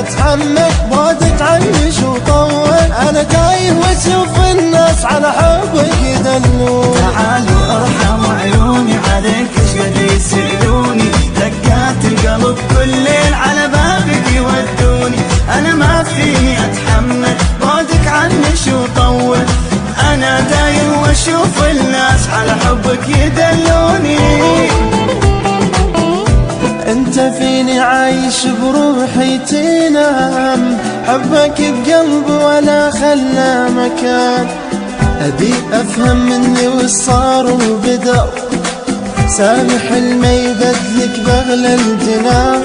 اتحمل بعدك عني شو طول. انا تايه واشوف الناس على حبك يدلون. تعالوا ارحموا عيوني عليك ايش قد يسألوني، دقات القلب كل ليل على بابك يودوني. انا ما فيني اتحمل بعدك عني شو طول. انا داير واشوف الناس على حبك يدلوني. انت فيني عايش بروحي تنام، حبك بقلبي ولا خلى مكان. ابي افهم مني وش صار وبدا، سامح المي يبدلك باغلى الجنان.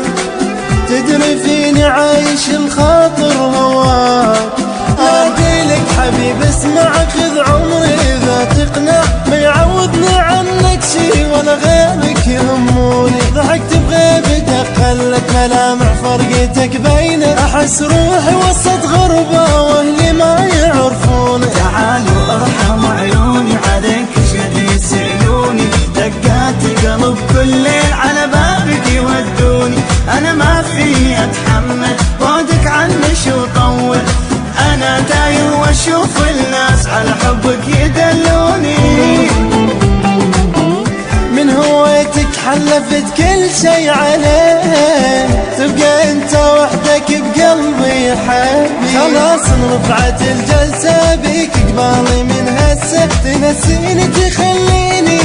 تدري فيني عايش الخاطر هواك، اقيلك حبيب اسمع خذ عمري اذا تقنع. ما يعوضني عنك شي ولا غيرك يهموني. ضحكت بغيبتك خلت ملامح فرقتك بيني. احس روحي وسط غربة واهلي ما يعرفوني. تعالوا ارحموا عيوني عليك ايش قد يسألوني، دقات القلب كل ليل على بابك يودوني. انا ما فيني اتحمل بعدك عني شو طول. انا داير واشوف الناس على حبك يدلوني. من هويتك حلفت كل شي عليه، تبقى انت وحدك بقلبي حبيبي. خلاص رفعت الجلسة بيك قبالي من هسه، تنسيني تخليني